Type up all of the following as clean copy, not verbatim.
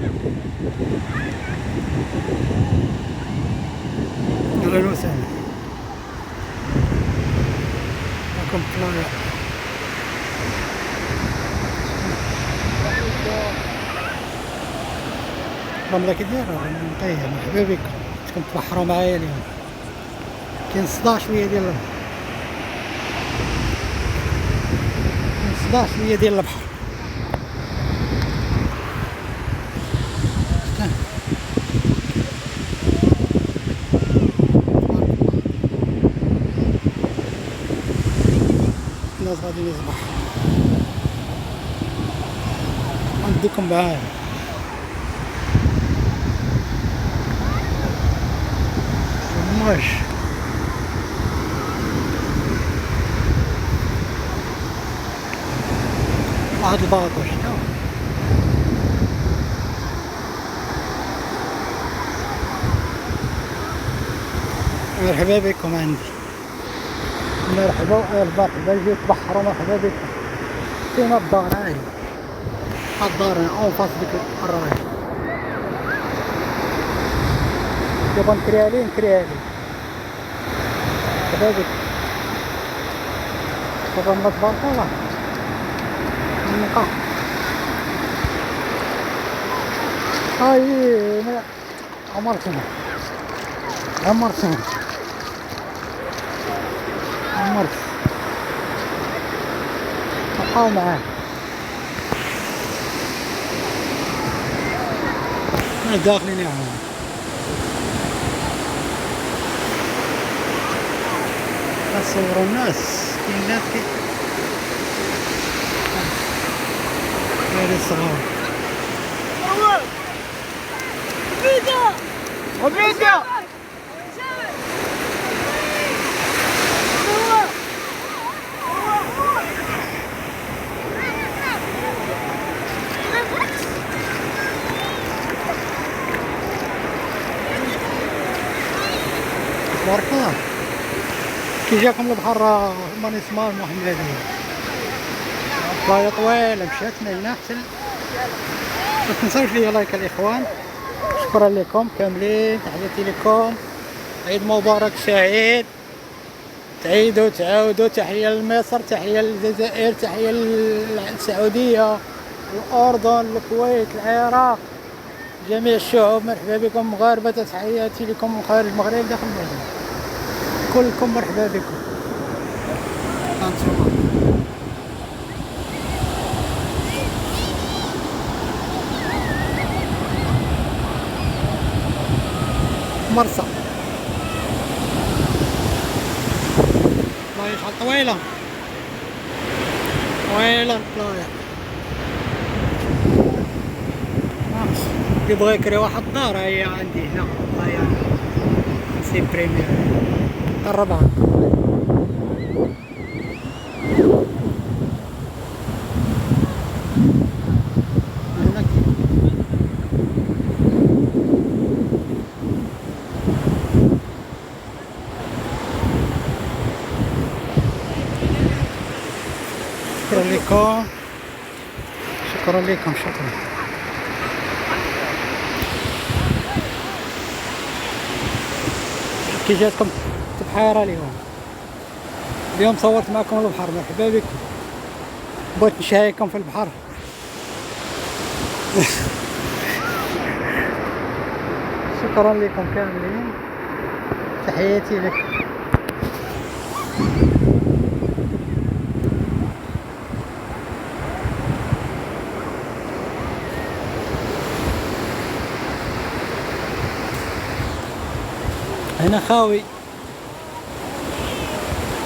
اهلا وسهلا معكم طلال. الرملة كي دايرة نقيها مرحبا بكم. كنتم تبحروا معايا اليوم. كاين صداع شوية ديال البحر، كاين صداع شوية ديال البحر. الناس غاديين يسبحوا، نديكم معايا. ماش واحد الباطو شتا. مرحبا بكم عندي، مرحبا مرحبا جيت تبحروا. مرحبا بكم. فين الدار؟ هاي الدار اون فاس ديك الراي. يبا نكريالي مرحبا بكم. الرملة تبارك الله نقا. هاي عمرتنا عمرت بقاو معاه. داخلين يعني نصوروا الناس. كاين ناس غير الصغار. عبيدة تبارك الله. كي جاكم البحر ماني سمار محمد علي طاية طويلة مشات من هنا حتى ما تنساوش ليا لايك الاخوان. شكرا لكم كاملين، تحياتي لكم. عيد مبارك سعيد، تعيدوا تعاودوا. تحية لمصر، تحية للجزائر، تحية للسعودية، الأردن، الكويت، العراق، جميع الشعوب. مرحبا بكم مغاربة. تحياتي لكم من خارج المغرب داخل المغرب، كلكم مرحبا بكم. مرسى والله شحال طويلة البلاية. يبغى يكري واحد الدار هي عندي هنا. هاي سي بريمير الربعة. شكرا لكم، شكرا لكم، شكرا. كي جاتكم تبحيرة اليوم صورت معكم البحر. مرحبا بكم. بغيت نشارككم في البحر. شكرا لكم كاملين، تحياتي لكم. هنا خاوي،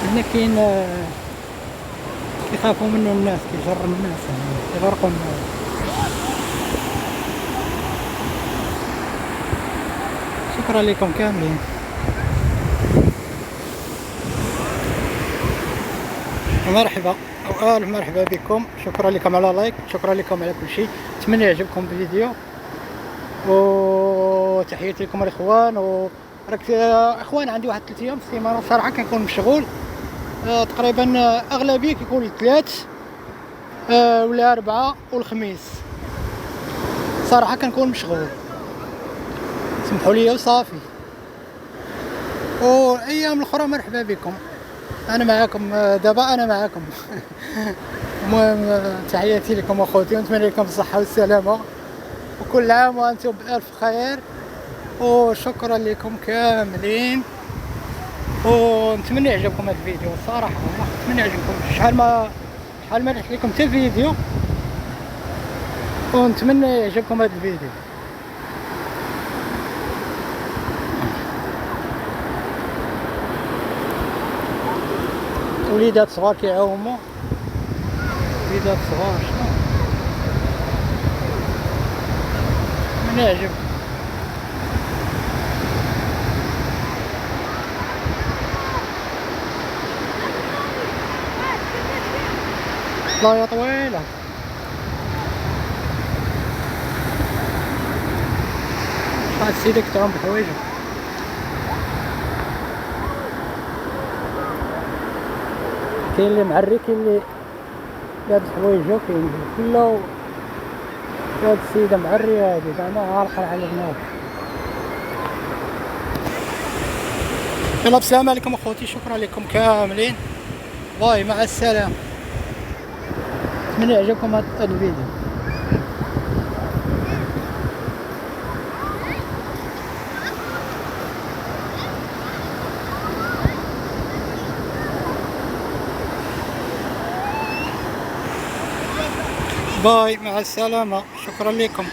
هنا كاين كيخافوا منه الناس، كيجر الناس، كيغرقوا الناس. شكرا لكم كاملين. مرحبا او الف مرحبا بكم. شكرا لكم على لايك، شكرا لكم على كل شيء. اتمنى يعجبكم الفيديو، وتحياتي لكم الاخوان. راك اخوان عندي واحد 3 ايام في السيمانه صراحه كنكون مشغول. تقريبا اغلبيه كيكون الثلاث ولا 4 والخميس. صراحة كنكون مشغول، سمحوا لي وصافي. وايام الاخرى مرحبا بكم، انا معكم دابا، انا معكم. المهم تحياتي لكم اخوتي، ونتمنى لكم الصحة والسلامة، وكل عام وانتم بألف خير، وشكرا لكم كاملين. ونتمنى يعجبكم هذا الفيديو صراحة، نتمنى يعجبكم. شحال ما درت لكم حتى فيديو، ونتمنى يعجبكم هذا الفيديو. وليدات صغار كيعوموا، وليدات صغار شنو من يعجب. لا يا طويلة. هاد السيدة كتعوم بحوايجو. كاين اللي معري، كاين اللي لابس حوايجو، كاين كله. هاد السيدة معرية هادي زعما عارقة على البنات. يلا بسلامة عليكم اخوتي، شكرا لكم كاملين، باي مع السلامة. اتمنى يعجبكم هاد الفيديو. باي مع السلامة، شكرا لكم.